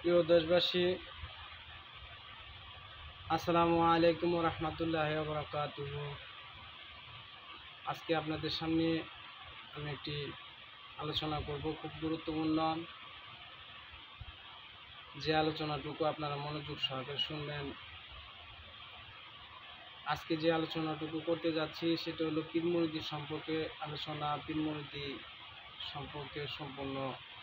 প্রিয় দেশবাসী, আসসালামু আলাইকুম ওয়া রাহমাতুল্লাহি ওয়া বারাকাতুহু। আজকে আপনাদের সামনে আমি একটি আলোচনা করব, খুব গুরুত্বপূর্ণ। যে আলোচনাটুকু আপনারা মনোযোগ সহকারে শুনবেন। আজকে যে আলোচনাটুকু করতে যাচ্ছি সেটা হলো পীর মুরিদি সম্পর্কে আলোচনা। পীর মুরিদি সম্পর্কে সম্পূর্ণ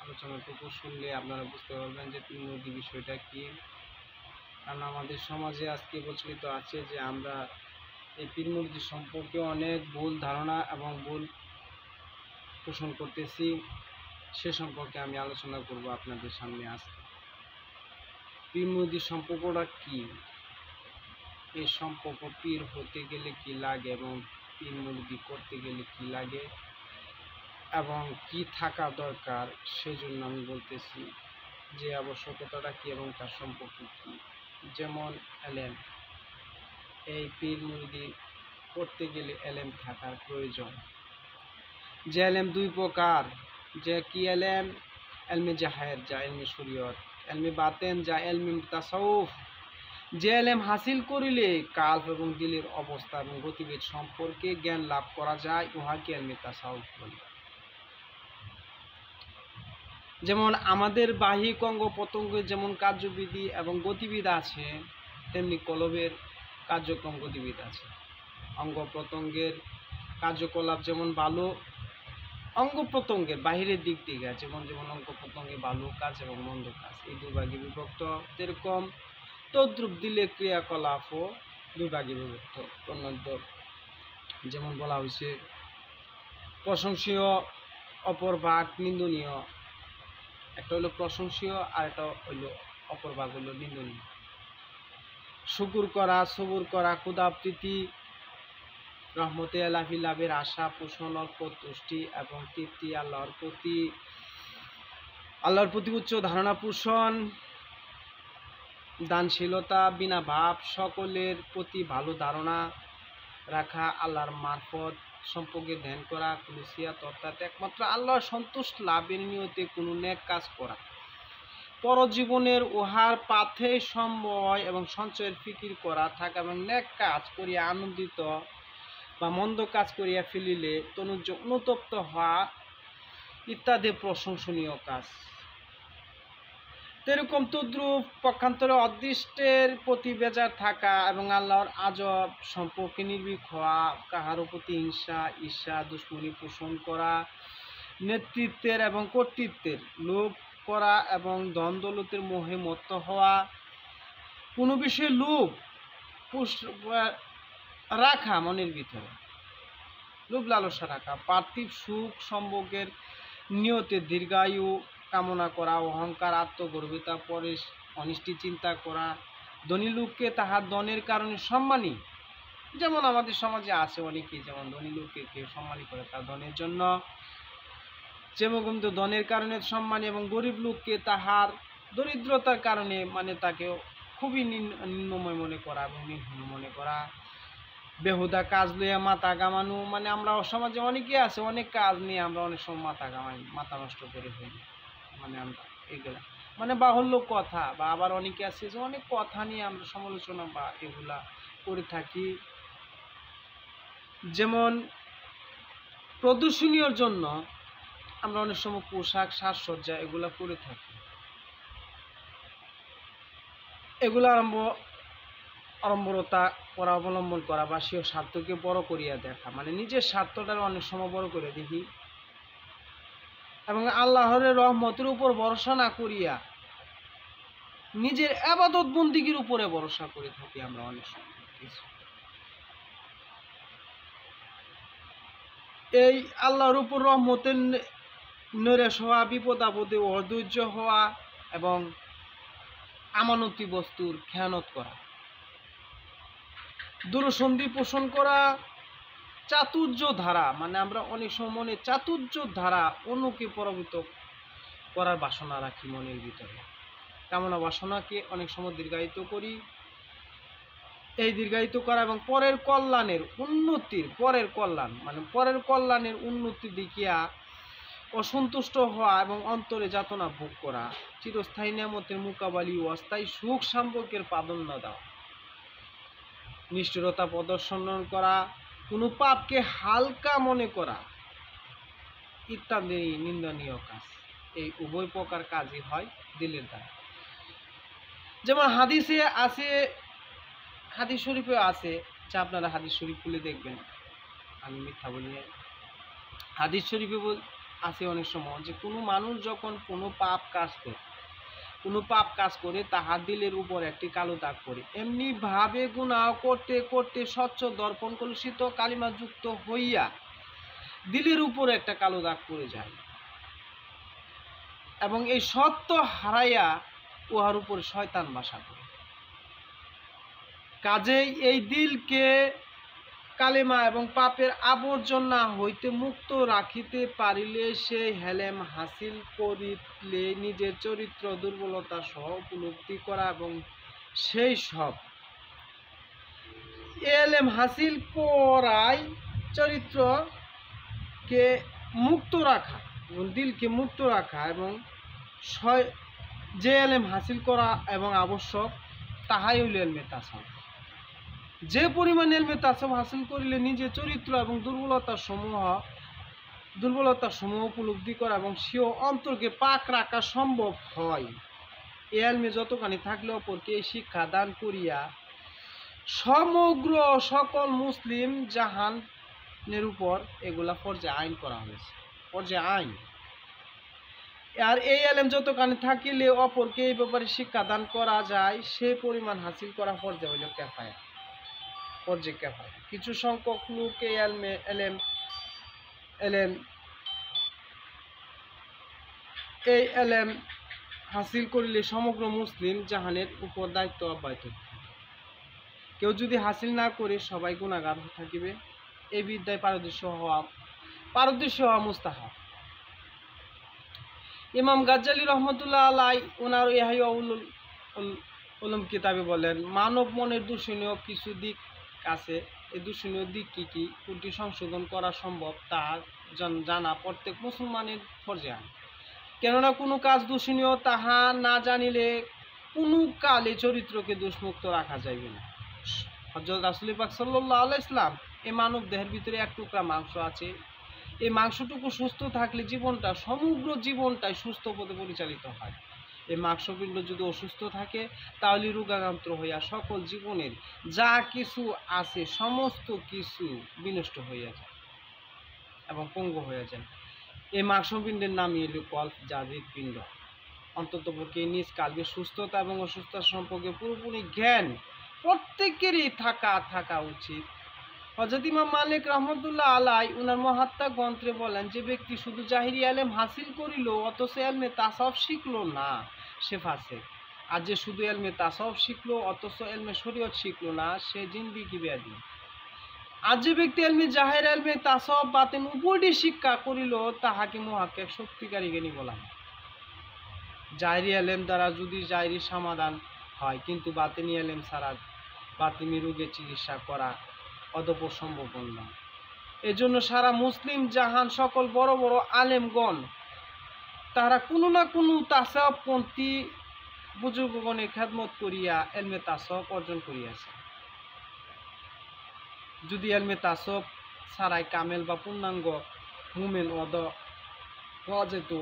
আলোচনাটুকু শুনলে আপনারা বুঝতে পারবেন যে পীর মুরিদি বিষয়টা কী। কারণ আমাদের সমাজে আজকে প্রচলিত আছে যে আমরা এই পীর মুরিদি সম্পর্কে অনেক ভুল ধারণা এবং ভুল পোষণ করতেছি। সে সম্পর্কে আমি আলোচনা করব আপনাদের সামনে। আজকে পীর মুরিদি সম্পর্কটা কি, এই সম্পর্ক পীর হতে গেলে কি লাগে এবং পীর মুরিদি করতে গেলে কি লাগে এবং কি থাকা দরকার, সেজন্য আমি বলতেছি যে আবশ্যকতাটা কি এবং তার সম্পর্ক কি। যেমন এলেম, এই পীর মুরিদি করতে গেলে এলেম থাকার প্রয়োজন। যে এলেম দুই প্রকার, যে কি এলেম? এলমে জাহের, যা এলমে শরীয়ত; এলমে বাতেন, যা এলমে তাসাউফ। যে এলেম হাসিল করিলে কাল্প এবং দিলের অবস্থা এবং গতিবেগ সম্পর্কে জ্ঞান লাভ করা যায়, উহাকে এলমে তাসাউফ বলে। যেমন আমাদের বাহ্যিক অঙ্গ প্রত্যঙ্গের যেমন কার্যবিধি এবং গতিবিধি আছে, তেমনি কলবের কার্যক্রম গতিবিধি আছে। অঙ্গ প্রত্যঙ্গের কার্যকলাপ যেমন ভালো অঙ্গ প্রত্যঙ্গের বাহিরের দিক থেকে, যেমন অঙ্গ প্রত্যঙ্গে ভালো কাজ এবং মন্দ কাজ এই দুভাগে বিভক্ত, যেরকম তদ্রুপ দিলে ক্রিয়াকলাপও দুভাগে বিভক্ত। অন্যতম যেমন বলা হয়েছে প্রশংসীয় অপর ভাগ নিন্দনীয়। একটা হলো প্রশংসীয় আর একটা হইলো অপর ভাগ হইলো নিন্দনীয়। শুকুর করা, সবুর করা, ক্ষুধাপ্রীতি, রহমতে এলাহি লাভের আশা পোষণ, অল্প তুষ্টি এবং তৃপ্তি, আল্লাহর প্রতি উচ্চ ধারণা পোষণ, দানশীলতা, বিনা ভাব, সকলের প্রতি ভালো ধারণা রাখা, আল্লাহর মারফত সম্পর্কে ধ্যান করা, কুলুসিয়াত অর্থাৎ একমাত্র আল্লাহর সন্তুষ্ট লাভের নিয়তে কোনো নেক কাজ করা, পরজীবনের উহার পাথে সম্বয় এবং সঞ্চয়ের ফিকির করা থাকা এবং নেক কাজ করিয়া আনন্দিত বা মন্দ কাজ করিয়া ফেলিলে তনুজ অনুতপ্ত হওয়া ইত্যাদি প্রশংসনীয় কাজ। এরকম তদ্রূপ পক্ষান্তরে অদৃষ্টের প্রতি বেজার থাকা এবং আল্লাহর আজব সম্পর্কে নির্ভীক হওয়া, কাহারও প্রতি হিংসা, ঈর্ষা, দুশ্মনী পোষণ করা, নেতৃত্বের এবং কর্তৃত্বের লোভ করা এবং ধন দৌলতের মোহে মত্ত হওয়া, কোনো বিষয়ে লোভ রাখা, মনের ভিতরে লোভ লালসা রাখা, পার্থিব সুখ সম্ভোগের নিয়তে দীর্ঘায়ু কামনা করা, অহংকার, আত্মগর্বিতা, পরের অনিষ্টি চিন্তা করা, ধনী লোককে তাহার ধনের কারণে সম্মানী। যেমন আমাদের সমাজে আছে অনেকেই, যেমন ধনী লোককে কেউ সম্মানী করে তার ধনের জন্য, যেমন কিন্তু ধনের কারণে সম্মানী, এবং গরিব লোককে তাহার দরিদ্রতার কারণে তাকে খুবই নিম্নময় মনে করা এবং নিম্ন মনে করা। বেহুদা কাজ লইয়া মাথা কামানো, আমরা সমাজে অনেকে আছে অনেক কাজ নিয়ে আমরা অনেক সময় মাথা কামাই, মাথা নষ্ট করে ফেলি। আমরা এগুলা বাহুল্য কথা, বা আবার অনেকে আছে যে অনেক কথা নিয়ে আমরা সমালোচনা বা এগুলা করে থাকি। যেমন প্রদর্শনীর জন্য আমরা অনেক সময় পোশাক, সাজসজ্জা এগুলা করে থাকি। এগুলো আড়ম্বরতা করা, অবলম্বন করা বা সেও স্বার্থকে বড় করিয়া দেখা, নিজের স্বার্থটা অনেক সময় বড় করে দেখি এবং আল্লাহর রহমতের উপর ভরসা না করিয়া নিজের ইবাদত বন্দিগির উপরে ভরসা করে থাকি আমরা অনেক সময়। এই আল্লাহর উপর রহমতের নৈরাশ হওয়া, বিপদ আপদে অধৈর্য হওয়া এবং আমানতি বস্তুর খেয়ানত করা, দূরসন্ধি পোষণ করা, চাতুর্য ধারা, আমরা অনেক সময় মনে চাতুর্য ধারা অন্যকে প্রভাবিত করার বাসনা রাখি মনের ভিতরে। কামনা বাসনাকে অনেক সময় দীর্ঘায়িত করি। এই দীর্ঘায়িত করা এবং পরের কল্যাণের উন্নতির, পরের কল্যাণের উন্নতি দেখিয়া অসন্তুষ্ট হওয়া এবং অন্তরে যাতনা ভোগ করা, চিরস্থায়ী নিয়ামতের মোকাবালি ও অস্থায়ী সুখ সম্পর্কের প্রাধান্য দেওয়া, নিষ্ঠুরতা প্রদর্শন করা, কোনো পাপকে হালকা মনে করা ইত্যাদি নিন্দনীয় কাজ। এই উভয় প্রকার কাজই হয় দিলের দ্বারা। যেমন হাদিসে আছে, হাদিস শরীফে আছে, যা আপনারা হাদিস শরীফ খুলে দেখবেন, আমি মিথ্যা বলি না। হাদিস শরীফে আছে অনেক সময় যে কোনো মানুষ যখন কোনো পাপ কাজ করে তাহার দিলের উপর একটি কালো দাগ পড়ে, এমনি ভাবে গুনাহ করতে করতে স্বচ্ছ দর্পণ কলুষিত কালিমা যুক্ত হইয়া দিলের উপর একটা কালো দাগ পড়ে যায় এবং এই সত্য হারাইয়া উহার উপর শয়তান বাসা করে। কাজেই এই দিলকে কালেমা এবং পাপের আবর্জনা হইতে মুক্ত রাখিতে পারিলে সে হেলেম হাসিল করিলে নিজের চরিত্র দুর্বলতা সহ উপলব্ধি করা এবং সেই সব এলেম হাসিল করাই চরিত্রকে মুক্ত রাখা এবং দিলকে মুক্ত রাখা এবং যে এলেম হাসিল করা এবং আবশ্যক তাহাই হইল এলমে তাসাউফ। যে পরিমাণ এলমে তাসাউফ হাসিল করিলে নিজের চরিত্র এবং দুর্বলতা সমূহ উপলব্ধি করা এবং সেও অন্তরকে পাক রাখা সম্ভব হয়। এই এলমে যতখানি থাকলে অপরকে এই শিক্ষা দান করিয়া সমগ্র সকল মুসলিম জাহানের উপর এগুলা ফরজে আইন করা হয়েছে, ফরজে আইন। আর এই এলেম যতখানি থাকিলে অপরকে এই ব্যাপারে শিক্ষা দান করা যায়, সে পরিমাণ হাসিল করা ফরজে হইল কেফায়া, ফরজে কেফায়া। কিছু সংখ্যক লোক এই এলেম হাসিল করিলে সমগ্র মুসলিম জাহানের উপর দায়িত্ব অব্যাহত থাকে। কেউ যদি হাসিল না করে সবাই গুনাহগার থাকিবে। এই বিদ্যায় পারদর্শী হওয়া মুস্তাহাব। ইমাম গাজ্জালি রহমতুল্লাহ আলাই ওনার ইহয়া উলুম কিতাবে বলেন, মানব মনের দূষণীয় কিছু দিক আছে। এই দূষণীয় দিক কি কি, কোনটি সংশোধন করা সম্ভব তা জানা প্রত্যেক মুসলমানের ফরজে আইন। কেননা কোনো কাজ দূষণীয় তাহা না জানিলে কোনো কালে চরিত্রকে দোষমুক্ত রাখা যাইবে না। হযরত রাসূল পাক সাল্লাল্লাহু আলাইহি ওয়াসাল্লাম, এই মানব দেহের ভিতরে এক টুকরা মাংস আছে, এই মাংসটুকু সুস্থ থাকলে সমগ্র জীবনটাই সুস্থ পথে পরিচালিত হয়। এই মাংসপিণ্ড যদি অসুস্থ থাকে তাহলে রোগাক্রান্ত হইয়া সকল জীবনের যা কিছু আছে সমস্ত কিছু বিনষ্ট হইয়া যায় এবং পঙ্গু হইয়া যায়। এই মাংসপিণ্ডের নামই হল কল্প যা হৃৎপিণ্ড। অন্ততপক্ষে নিজ কালবে সুস্থতা এবং অসুস্থতা সম্পর্কে পুরোপুরি জ্ঞান প্রত্যেকেরই থাকা উচিত। হযরত ইমাম মালিক রহমতুল্লাহ আলাই উনার মুহাত্তা গ্রন্থে বলেন, যে ব্যক্তি শুধু জাহিরি এলেম হাসিল করিল অথচ এলমে তাসাউফ শিখলো না, সে ফাসিক। আর যে শুধু এলমে তাসাউফ শিখলো অথচ এলমে শরীয়ত শিখলো না, সে জিন্দিগি বেয়াদী। আর যে ব্যক্তি এলমে জাহির এলমে তাসাউফ বাতিন উভয়টি শিক্ষা করিল তাহাকে মুহাক্কিক সত্যিকারী জ্ঞানী বলা হয়। জাহিরি এলেম দ্বারা যদি জাহিরি সমাধান হয়, কিন্তু বাতিনি এলেম ছাড়া বাতিনি রোগের চিকিৎসা করা অদপর সম্ভব নয়। এজন্য সারা মুসলিম জাহান সকল বড় বড় আলেমগণ তারা কোনো না কোনো তাসাউফপন্থী বুজুর্গগণের খেদমত করিয়া এলমে তাসাউফ অর্জন করিয়াছে। যদি এলমে তাসাউফ ছাড়াই কামেল বা পূর্ণাঙ্গ মুমিন হওয়া যেত,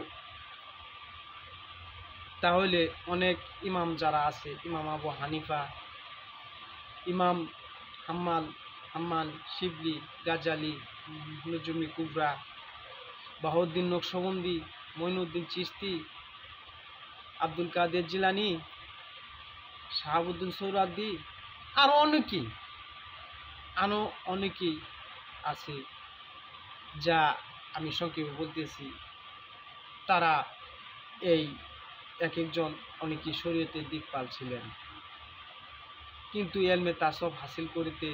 তাহলে অনেক ইমাম যারা আছে, ইমাম আবু হানিফা, ইমাম হাম্মান, শিবলি, গাজ্জালি, নজমি কুবরা, বাহাউদ্দিন নকশবন্দি, মঈনুদ্দিন চিশতি, আব্দুল কাদের জিলানি, শাহাবুদ্দিন সৌরাদি, আরও অনেকেই আছে যা আমি সংক্ষেপে বলতেছি। তারা এই এক একজন অনেকেই শরীয়তের দিকপাল ছিলেন, কিন্তু এলমে তাসাউফ হাসিল করিতে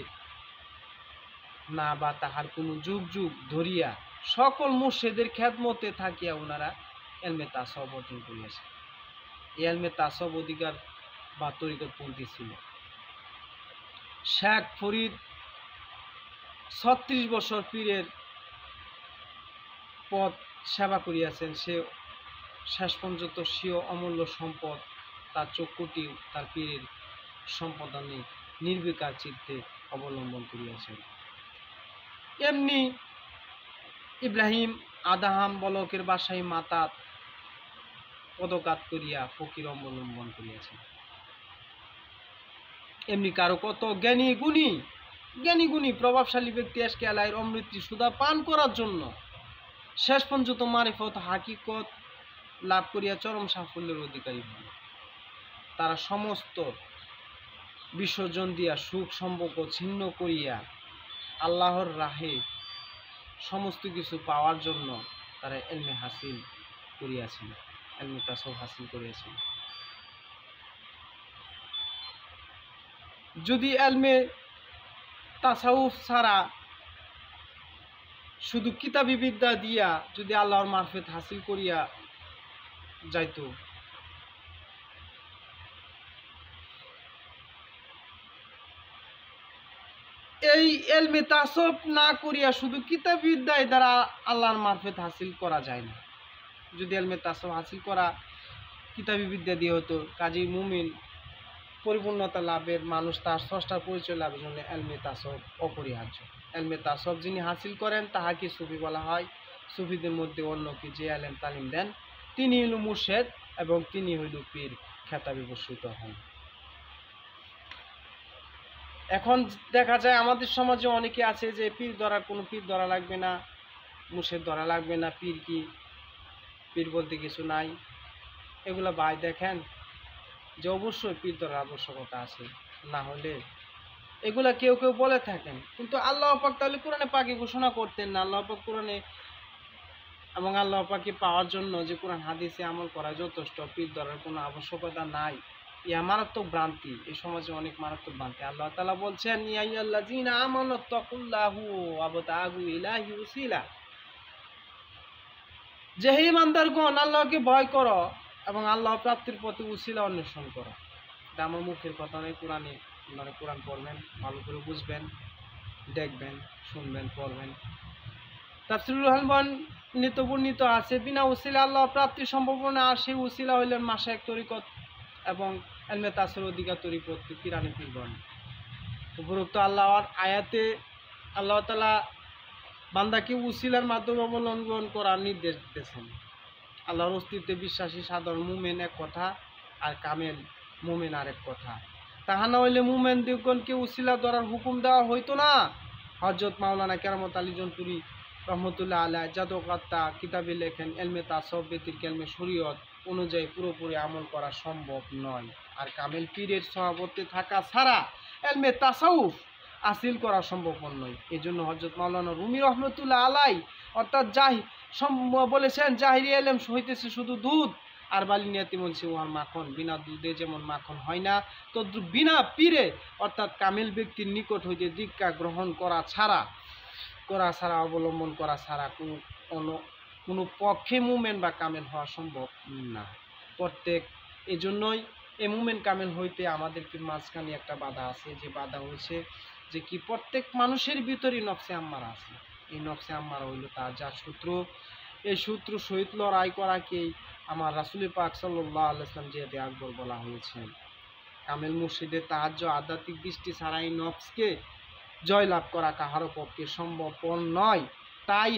না বা তাহার কোনো যুগ ধরিয়া সকল মুর্শিদের খেদমতে থাকিয়া ওনারা এলমে তাসাউফ অর্জন করিয়াছে। এলমে তাসাউফ অধিকার বা তরিকতপন্থী ছিল। শেখ ফরিদ 36 বছর পীরের পথ সেবা করিয়াছেন, সে শেষ পর্যন্ত সেও অমূল্য সম্পদ তার চক্ষুটি তার পীরের সম্পাদনে নির্বিকার চিত্তে অবলম্বন করিয়াছেন। এমনি ইব্রাহিম আদাহাম বলকের বাসায় মাতা পদকাত করিয়া ফকির অবলম্বন করিয়াছেন। এমনি কারো কত জ্ঞানী গুণী প্রভাবশালী ব্যক্তি আজকে আলাইয়ের অমৃতি সুধা পান করার জন্য শেষ পর্যন্ত মারিফত হাকিকত লাভ করিয়া চরম সাফল্যের অধিকারী হন। তারা সমস্ত বিসর্জন দিয়া সুখ সম্পর্ক ছিন্ন করিয়া আল্লাহর রাহে সমস্ত কিছু পাওয়ার জন্য তারা এলমে হাসিল করিয়াছেন, এলমে তাসাউফ হাসিল করিয়াছেন। যদি এলমে তাসাউফ ছাড়া শুধু কিতাবী বিদ্যা দিয়া যদি আল্লাহর মারফত হাসিল করিয়া যাইত, এই এলমে তাসাউফ না করিয়া শুধু কিতাবী বিদ্যায় দ্বারা আল্লাহর মারফত হাসিল করা যায় না। যদি এলমে তাসাউফ হাসিল করা কিতাবী বিদ্যা দিয়ে হতো, কাজী মুমিন পরিপূর্ণতা লাভের মানুষ তার স্রষ্টার পরিচয় লাভের জন্য এলমে তাসাউফ অপরিহার্য। এলমে তাসাউফ যিনি হাসিল করেন তাহাকে সুফি বলা হয়। সুফিদের মধ্যে অন্য কি যে আলেম তালিম দেন তিনি হইল মুর্শেদ এবং তিনি হইল পীর খেতাবে ভূষিত হন। এখন দেখা যায় আমাদের সমাজে অনেকে আছে যে পীর ধরার কোনো পীর ধরা লাগবে না, মুর্শেদ ধরা লাগবে না, পীর কি, পীর বলতে কিছু নাই। এগুলা ভাই দেখেন যে অবশ্যই পীর ধরার আবশ্যকতা আছে, না হলে এগুলা কেউ কেউ বলে থাকেন, কিন্তু আল্লাহ পাক তাহলে কোরআনে পাকে ঘোষণা করতেন না। আল্লাহ পাক কোরআনে এবং আল্লাহ পাকে পাওয়ার জন্য যে কোরআন হাদিসে আমল করা যথেষ্ট, পীর ধরার কোনো আবশ্যকতা নাই। ইয়া মারাত্মক ভ্রান্তি, এই সমাজে অনেক মারাত্মক ভ্রান্তি। আল্লাহ তাআলা বলছেন ইয়া আইয়ুহাল্লাযীনা আমানু তাকুল্লাহু ওয়াবতাগু ইলাইহি ওয়াসিলা, যে হে ইমানদারগণ আল্লাহকে ভয় করো এবং আল্লাহ প্রাপ্তির পথে উসিলা অন্বেষণ করো। এটা আমার মুখের কথা নয়, কোরআনে আপনারা কোরআন পড়বেন, ভালো করে বুঝবেন, দেখবেন, শুনবেন, পড়বেন। তাফসীরুল হালবান বর্ণিত আছে বিনা উসিলা আল্লাহ প্রাপ্তি সম্ভব না, আর সেই উসিলা হইলেন মাশায়েখ তরিকত এবং এলমে তাসাউফ অধিকার তরিকত পীরানি পীরগণ। উপরোক্ত আল্লাহর আয়াতে আল্লাহ তাআলা বান্দাকে উসিলার মাধ্যমে অবলম্বন করার নির্দেশ দিতেছেন। আল্লাহর অস্তিত্বে বিশ্বাসী সাধারণ মুমিন এক কথা, আর কামেল মুমিন আরেক কথা। তাহা না হইলে মুমিন দিগণকে উসিলা ধরার হুকুম দেওয়া হইতো না। হযরত মাওলানা কেরামত আলী জনপুরি রহমতুল্লাহ আলাইহ জাদুকাত্তা কিতাবে লেখেন এলমে তাসাউফ ব্যতীত এলমে শরীয়ত অনুযায়ী পুরোপুরি আমল করা সম্ভব নয়, আর কামেল পীরের সভাপতি থাকা ছাড়া এলমে তাসাউফ হাসিল করা সম্ভব নয়। এই জন্য হযরত মাওলানা রুমি রহমতুল্লাহ আলাই অর্থাৎ বলেছেন জাহিরি এলেম হইতেছে শুধু দুধ আর বালিনিয়াতি মনসি ওয়ার মাখন, বিনা দুধে যেমন মাখন হয় না, তদ্রুপ বিনা পীরে অর্থাৎ কামিল ব্যক্তির নিকট হইতে দীক্ষা গ্রহণ করা ছাড়া অবলম্বন করা ছাড়া কোনো পক্ষে মুমেন বা কামেল হওয়া সম্ভব না। এজন্যই এই মুমেন কামেল হইতে আমাদেরকে মাঝখানে একটা বাধা আছে, যে বাধা হয়েছে যে কি প্রত্যেক মানুষের ভিতরই নফসে আম্মারা আছে। এই নফসে আম্মারা হইল তার যা শত্রু, এই শত্রু সহিত লড়াই করাকেই আমার রাসূল পাক সাল্লাল্লাহু আলাইহি ওয়াসাল্লাম জিহাদে আকবর বলা হয়েছে। কামেল মুর্শিদের তাহাজ্জুদ আধ্যাত্মিক দৃষ্টি ছাড়া এই নফসকে জয়লাভ করা কাহারও পক্ষে সম্ভবপর নয়। তাই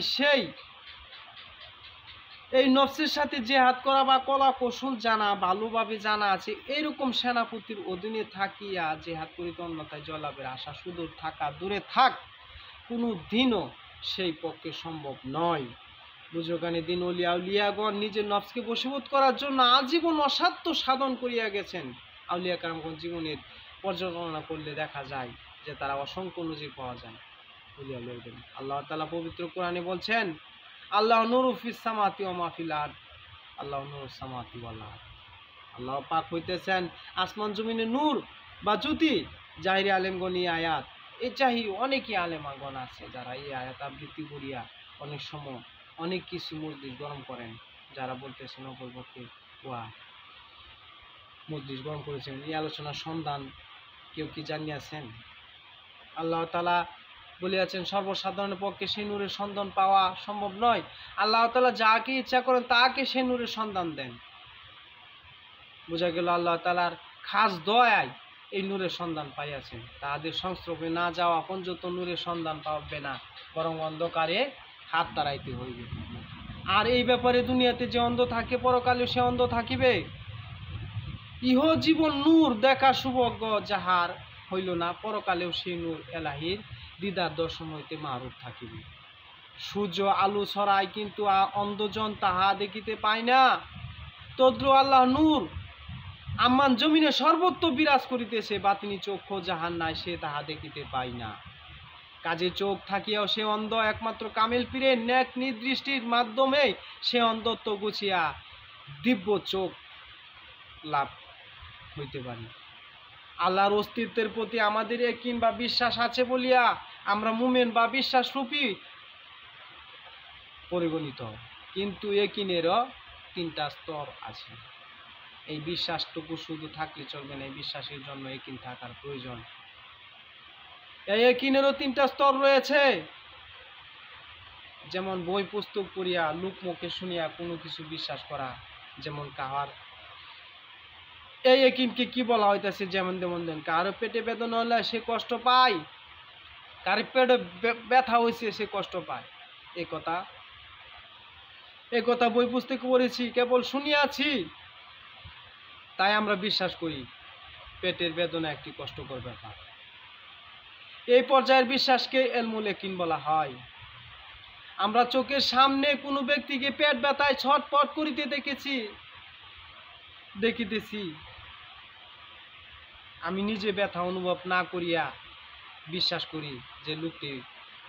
এই নফসের সাথে জেহাদ করা বা কলা কৌশল জানা ভালোভাবে জানা আছে এরকম সেনাপতির অধীনে থাকিয়া জেহাদ করিতে, অন্যথায় জয়লাভের আশা সুদূর থাকা দূরে থাক, কোনো দিনও সেই পক্ষে সম্ভব নয়। বুঝোগানে দিন উলিয়াগণ নিজের নফসকে বশীভূত করার জন্য আজীবন অসাধ্য সাধন করিয়া গেছেন। আউলিয়া কারামগণ জীবনের পর্যালোচনা করলে দেখা যায় যে তারা অসংখ্য নজির পাওয়া যায়। আল্লাহ তাআলা পবিত্র কোরআনে বলছেন আল্লাহ নূরু ফিস সামাওয়াতি ওয়া মা ফিল আরদ, আল্লাহ নূরুস সামাওয়াতি ওয়াল আরদ। আল্লাহ পাক হইতেছেন আসমান জমিনের নূর বা জ্যোতি। জাহিরি আলেমগণ এই আয়াত, এই জাহিরি অনেকই আলেমাগণ আছে যারা এই আয়াত আবৃত্তি করিয়া অনেক সময় অনেক কিছু মজলিস গরম করেন, যারা বলতেছেন অপরপক্ষে ওয়া মজলিস গরম করেছেন। এই আলোচনার সন্ধান কেউ কি জানিয়াছেন? আল্লাহ তাআলা বলিয়াছেন সর্বসাধারণের পক্ষে সেই নূরের সন্ধান পাওয়া সম্ভব নয়। আল্লাহ তাআলা যাকে ইচ্ছা করেন তাকে সেই নূরের সন্ধান দেন। বোঝা গেল আল্লাহ তাআলার খাস দয়ায় এই নূরের সন্ধান পাইয়াছেন। তাহাদের সংস্রবে না যাওয়া পর্যন্ত নূরের সন্ধান পাবে না, বরং অন্ধকারে হাত তাড়াইতে হইবে। আর এই ব্যাপারে দুনিয়াতে যে অন্ধ থাকে, পরকালে সে অন্ধ থাকিবে। ইহ জীবন নূর দেখা সৌভাগ্য যাহার হইল না, পরকালেও সেই নূর এলাহির দিদার দর্শন হইতে মারুফ থাকিবে। সূর্য আলো ছড়ায়, কিন্তু অন্ধজন তাহা দেখিতে পায় না। তদ্রু আল্লাহ নূর আম্মান জমিনে সর্বত্র বিরাজ করিতেছে, বাতিনি চক্ষু যাহার নাই সে তাহা দেখিতে পায় না। কাজে চোখ থাকিয়াও সে অন্ধ, একমাত্র কামেল পীরের ন্যাক নিদৃষ্টির মাধ্যমে সে অন্ধত্ব গুছিয়া দিব্য চোখ লাভ হইতে পারে। আল্লাহর অস্তিত্বের প্রতি আমাদের ইয়াকিন বা বিশ্বাস আছে বলিয়া আমরা মুমিন বা বিশ্বাসরূপী পরিগণিত, কিন্তু ইয়াকিনেরও 3টা স্তর আছে। এই বিশ্বাসটুকু শুধু থাকলে চলবে না, এই বিশ্বাসের জন্য ইয়াকিন থাকার প্রয়োজন। এই ইয়াকিনেরও 3টা স্তর রয়েছে। যেমন বই পুস্তক পড়িয়া লোকমুখে শুনিয়া কোনো কিছু বিশ্বাস করা, যেমন কাহার এই ইয়াকিনকে কি বলা হইতেছে, যেমন দেন কারো পেটে বেদনা হলে সে কষ্ট পায়, কারো পেটে ব্যথা হয়েছে সে কষ্ট পায়। এই কথা বই পুস্তকে পড়েছি, কেবল শুনিয়াছি, তাই আমরা বিশ্বাস করি পেটের বেদনা একটি কষ্টকর ব্যাপার। এই পর্যায়ের বিশ্বাসকে ইলমুল ইয়াকিন বলা হয়। আমরা চোখের সামনে কোনো ব্যক্তিকে পেট ব্যথায় ছটফট করিতে দেখিতেছি, আমি নিজে ব্যথা অনুভব না করিয়া বিশ্বাস করি যে লোকটি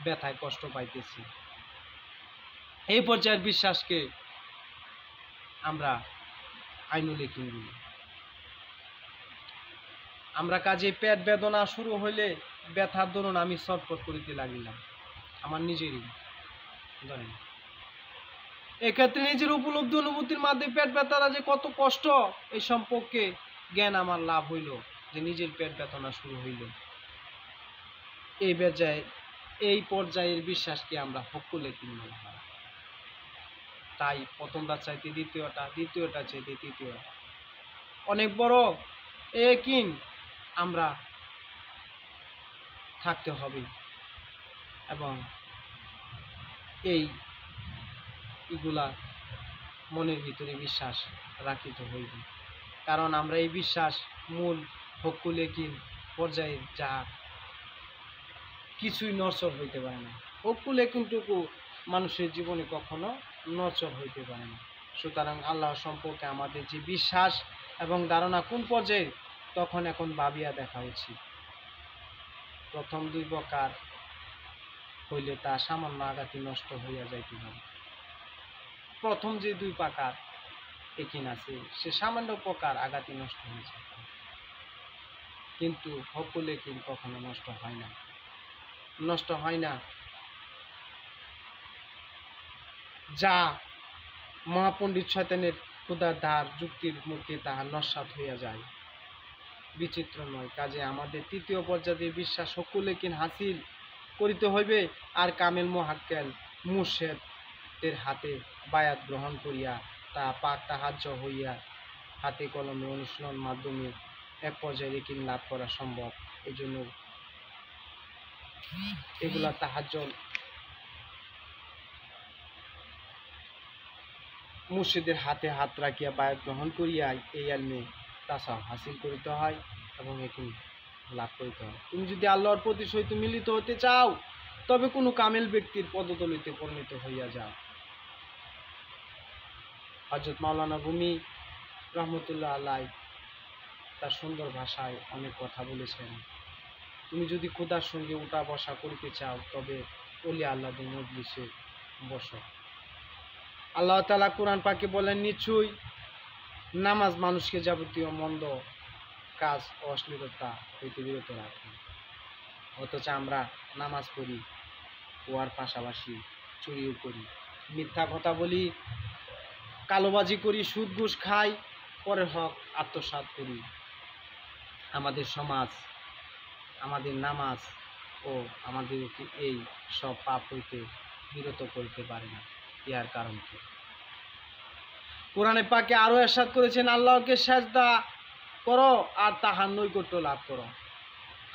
ব্যথায় কষ্ট পাইতেছি। এই পর্যায়ের বিশ্বাসকে আমরা আইনুল ইয়াকিন বলি। আমরা কাজে পেট বেদনা শুরু হইলে ব্যথার দরুন আমি ছটফট করিতে লাগিলাম, আমার নিজেরই ধরেন, এক্ষেত্রে নিজের উপলব্ধি অনুভূতির মাধ্যমে পেট ব্যথাটা যে কত কষ্ট এই সম্পর্কে জ্ঞান আমার লাভ হইল, যে নিজের পেট ব্যথা শুরু হইল। এই পর্যায়ের বিশ্বাসকে আমরা হকুল ইয়াকিন বলা হয়। তাই প্রথমটা চাইতে দ্বিতীয়টা, দ্বিতীয়টা চাইতে তৃতীয়টা অনেক বড় ইয়াকিন আমরা থাকতে হবে, এবং এইগুলা মনের ভিতরে বিশ্বাস রাখিতে হইবে। কারণ আমরা এই বিশ্বাস মূল হকুল ইয়াকিন পর্যায়ে যা কিছুই নড়চড় হইতে পারে না। হকুল ইয়াকিনটুকু মানুষের জীবনে কখনো নড়চড় হইতে পারে না। সুতরাং আল্লাহ সম্পর্কে আমাদের যে বিশ্বাস এবং ধারণা কোন পর্যায়ে, তখন এখন ভাবিয়া দেখা উচিত। প্রথম 2 প্রকার হইলে তা সামান্য আঘাতে নষ্ট হইয়া যাইতে পারে। প্রথম যে 2 প্রকার ইয়াকিন আছে সে সামান্য প্রকার আঘাতে নষ্ট হয়ে যায়, কিন্তু হকুল ইয়াকিন কখনো নষ্ট হয় না। যা মহাপণ্ডিত শয়তানের ক্ষুধার ধার যুক্তির মুখে তাহা নস্যাৎ হইয়া যায়, বিচিত্র নয়। কাজে আমাদের 3য় পর্যায়ে বিশ্বাস হকুল ইয়াকিন হাসিল করিতে হইবে, আর কামেল মুহাক্কেল মুর্শেদের হাতে বায়াত গ্রহণ করিয়া তা পাক তাহাজ্জু হইয়া হাতে কলমে অনুশীলন মাধ্যমে এক পর্যায়ে ইয়াকিন লাভ করা সম্ভব। এই জন্য এগুলা তাহাজ্জু মুর্শিদের হাতে হাত রাখিয়া বায়াত গ্রহণ করিয়া এই ইলমে তাসাউফ হাসিল করিতে হয় এবং ইয়াকিন লাভ করিতে হয়। তুমি যদি আল্লাহর প্রতি সহিত মিলিত হতে চাও, তবে কোনো কামেল ব্যক্তির পদতলিতে পরিণত হইয়া যাও। হযরত মাওলানা রুমি রহমতুল্লাহ আলাইহি তার সুন্দর ভাষায় অনেক কথা বলেছেন। তুমি যদি খোদার সঙ্গে উঠা বসা করিতে চাও, তবে ওলি আল্লাহদের মজলিসে বসো। আল্লাহ তাআলা কোরআন পাকে বলেন, নিশ্চয়ই নামাজ মানুষকে যাবতীয় মন্দ কাজ ও অশ্লীলতা হইতে বিরত রাখে। অথচ আমরা নামাজ পড়ি, ওয়ার পাশাপাশি চুরিও করি, মিথ্যা কথা বলি, কালোবাজি করি, সুদ ঘুষ খাই, পরের হক আত্মসাৎ করি। আমাদের সমাজ, আমাদের নামাজ ও আমাদেরকে এই সব পাপ হইতে বিরত করতে পারে না। ইহার কারণ কি? কোরআনে পাকে আরো ইরশাদ করেছেন, আল্লাহকে সেজদা করো আর তাহার নৈকট্য লাভ করো।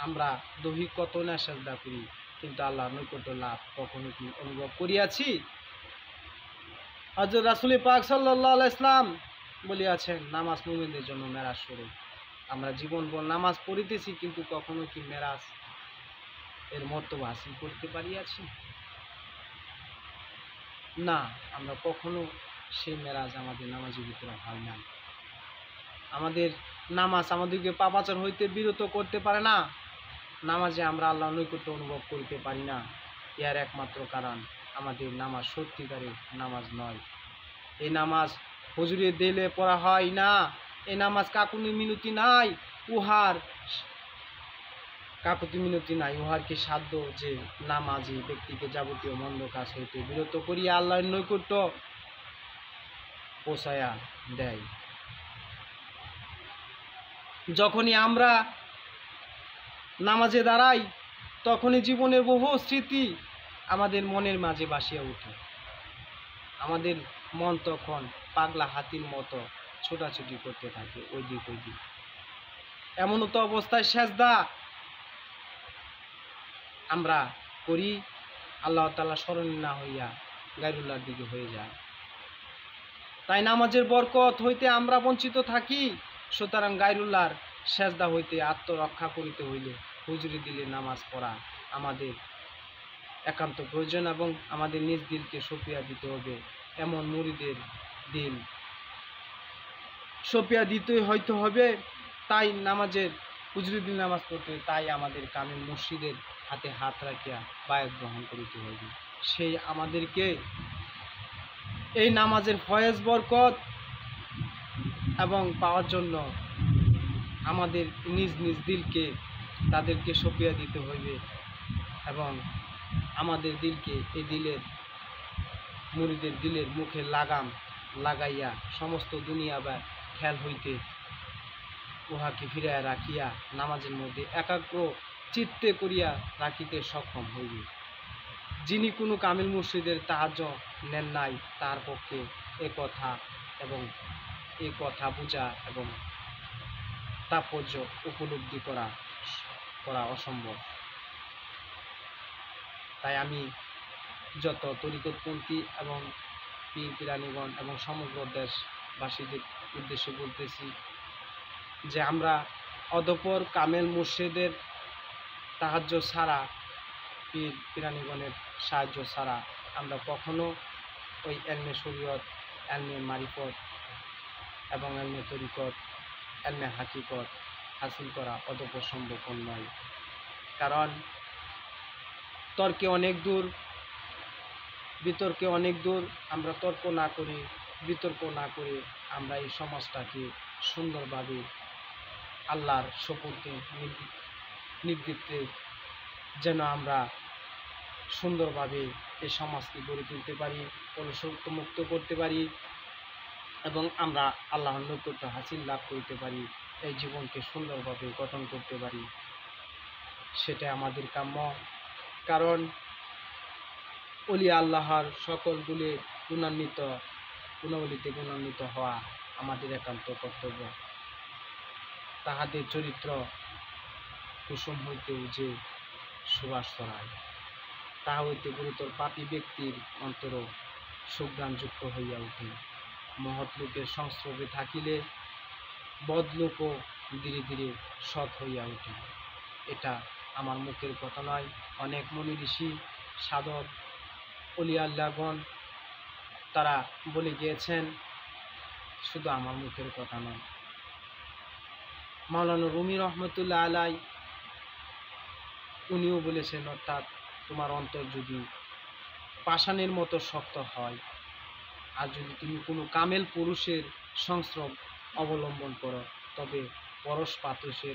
আমরা দৈহিক কত না সেজদা করি, কিন্তু আল্লাহর নৈকট্য লাভ কখনো কি অনুভব করিয়াছি? হযরত রাসূল পাক সাল্লাল্লাহু আলাইহি ইসলাম বলিয়াছেন, নামাজ মুমিনদের জন্য মেরাজ স্বরূপ। আমরা জীবনভর নামাজ পড়িতেছি, কিন্তু কখনো কি মেরাজ এর মর্তবা হাসিল করতে পারিয়াছি? না, আমরা কখনো সেই মেরাজ আমাদের নামাজের ভিতরে হয় না। আমাদের নামাজ আমাদেরকে পাপাচার হইতে বিরত করতে পারে না। নামাজে আমরা আল্লাহর নৈকট্য অনুভব করিতে পারি না। এর একমাত্র কারণ আমাদের নামাজ সত্যিকারের নামাজ নয়। এই নামাজ হুজুরের দিলে পড়া হয় না। এই নামাজ কাকুতি মিনতি নাই, উহার কি সাধ্য যে নামাজি ব্যক্তিকে যাবতীয় মন্দ কাজ হইতে বিরত করিয়া আল্লাহর নৈকট্য পৌঁছায়া দেয়। যখনই আমরা নামাজে দাঁড়াই, তখনই জীবনের বহু স্মৃতি আমাদের মনের মাঝে ভাসিয়া ওঠে। আমাদের মন তখন পাগলা হাতির মতো ছোটাছুটি করতে থাকে ওই দিক ওই দিক। এমন তো অবস্থায় সেজদা আমরা করি, আল্লাহ তাআলা স্মরণ না হইয়া গায়রুল্লাহর দিকে হয়ে যায়। তাই নামাজের বরকত হইতে আমরা বঞ্চিত থাকি। সুতরাং গায়রুল্লাহর সেজদা হইতে আত্মরক্ষা করিতে হইলে হুজুরি দিলে নামাজ পড়া আমাদের একান্ত প্রয়োজন, এবং আমাদের নিজ দিলকে সঁপিয়া দিতে হবে। এমন মুরিদের দিল সঁপিয়া দিতে হইতে হবে। তাই নামাজের হুজুরি দিল নামাজ পড়তে, তাই আমাদের কামিল মুর্শিদের হাতে হাত রাখিয়া বায়াত গ্রহণ করিতে হইবে। সেই আমাদেরকে এই নামাজের ফয়েজ বরকত এবং পাওয়ার জন্য আমাদের নিজ নিজ দিলকে তাদেরকে সঁপিয়া দিতে হইবে, এবং আমাদের দিলকে এই দিলের মুরিদের দিলের মুখে লাগাম লাগাইয়া সমস্ত দুনিয়া বা খেয়াল হইতে উহাকে ফিরাইয়া রাখিয়া নামাজের মধ্যে একাগ্র চিত্তে করিয়া রাখিতে সক্ষম হইবে। যিনি কোনো কামিল মুর্শিদের সাহায্য নেন নাই, তার পক্ষে এ কথা বোঝা এবং তাৎপর্য উপলব্ধি করা অসম্ভব। তাই আমি যত তরিকতপন্থী এবং পীর পীরানীগণ এবং সমগ্র দেশবাসীদের উদ্দেশ্যে বলতেছি যে আমরা অতঃপর কামেল মুর্শিদের সাহায্য ছাড়া, পীর পীরানীগণের সাহায্য ছাড়া আমরা কখনো ওই এলমে শরীয়ত, এলমে মারিফত এবং এলমে তরিকত, এলমে হাকিকত হাসিল করা অতঃপর সম্ভব নয়। কারণ তর্কে অনেক দূর, বিতর্কে অনেক দূর। আমরা তর্ক না করি, বিতর্ক না করে আমরা এই সমাজটাকে সুন্দরভাবে আল্লাহর শপথে নিবৃত্তে যেন আমরা সুন্দরভাবে এই সমাজকে গড়ে তুলতে পারি, মুক্ত করতে পারি, এবং আমরা আল্লাহর নৈকট্য হাসিল লাভ করতে পারি, এই জীবনকে সুন্দরভাবে গঠন করতে পারি, সেটা আমাদের কাম্য। কারণ ওলিয়া আল্লাহর সকল গুণাবলীতে গুণান্বিত হওয়া আমাদের একান্ত কর্তব্য। তাহাদের চরিত্র কুসুম হইতেও যে সুবাস ছড়ায়, তাহা হইতে গুরুতর পাপী ব্যক্তির অন্তর সুঘ্রাণযুক্ত হইয়া ওঠে। মহৎ লোকের সংস্রবে থাকিলে বদলোকও ধীরে ধীরে সৎ হইয়া ওঠে। এটা আমার মুখের কথা নয়, অনেক মুনি ঋষি, সাধক, ওলিয়া আল্লাহগণ তারা বলে গিয়েছেন, শুধু আমার মুখের কথা নয়। মাওলানা রুমি রহমতুল্লাহ আলাই উনিও বলেছেন, অর্থাৎ তোমার অন্তর যদি পাষাণের মতো শক্ত হয়, আর যদি তুমি কোনো কামেল পুরুষের সংস্রব অবলম্বন করো, তবে পরশ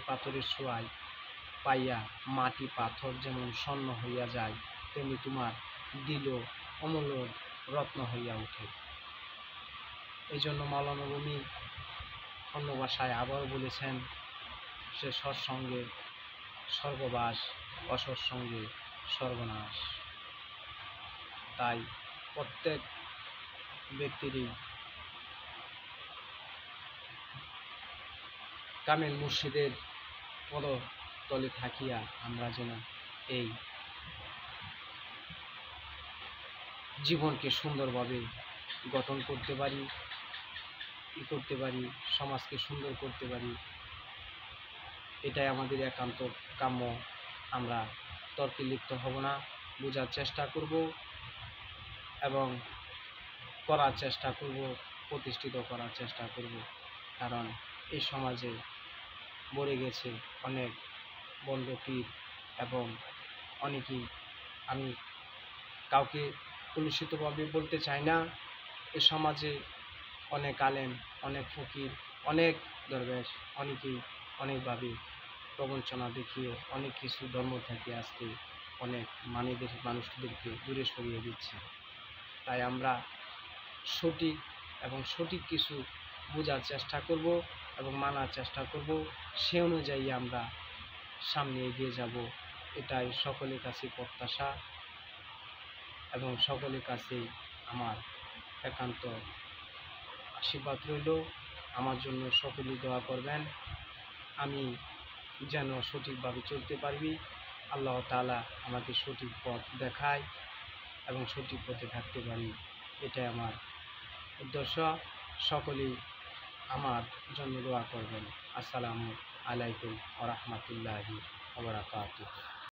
পাথরের ছোঁয়ায় পাইয়া মাটি পাথর যেমন স্বর্ণ হইয়া যায়, তেমনি তোমার দিলও অমূল্য রত্ন হইয়া ওঠে। এই জন্য মাওলানা রুমি অন্য ভাষায় আবারও বলেছেন, সে সৎসঙ্গে স্বর্গবাস, অসৎসঙ্গে সর্বনাশ। তাই প্রত্যেক ব্যক্তিরই কামেল মুর্শিদের পদতলে থাকিয়া আমরা যেন এই জীবনকে সুন্দরভাবে গঠন করতে পারি, সমাজকে সুন্দর করতে পারি। এটাই আমাদের একান্ত কাম্য। আমরা তর্কে লিপ্ত হব না, বোঝার চেষ্টা করব এবং করার চেষ্টা করব, প্রতিষ্ঠিত করার চেষ্টা করব। কারণ এই সমাজে মরে গেছে অনেক বন্ড পীর এবং অনেকেই, আমি কাউকে কলুষিতভাবে বলতে চাই না, এ সমাজে অনেক আলেম, অনেক ফকির, অনেক দরবেশ, অনেকেই অনেকভাবে প্রবঞ্চনা দেখিয়ে অনেক কিছু ধর্ম থেকে আজকে অনেক মানুষদেরকে দূরে সরিয়ে দিচ্ছে। তাই আমরা সঠিক এবং সঠিক কিছু বোঝার চেষ্টা করব এবং মানার চেষ্টা করব, সে অনুযায়ী আমরা সামনে এগিয়ে যাব। এটাই সকলের কাছে প্রত্যাশা এবং সকলের কাছেই আমার একান্ত আশীর্বাদ রইল। আমার জন্য সকলেই দোয়া করবেন, আমি যেন সঠিকভাবে চলতে পারি, আল্লাহ তাআলা আমাকে সঠিক পথ দেখায় এবং সঠিক পথে থাকতে পারি। এটাই আমার উদ্দেশ্য। সকলেই আমার জন্য দোয়া করবেন। আসসালামু আলাইকুম ওয়া রাহমাতুল্লাহি ওয়া বারাকাতুহু।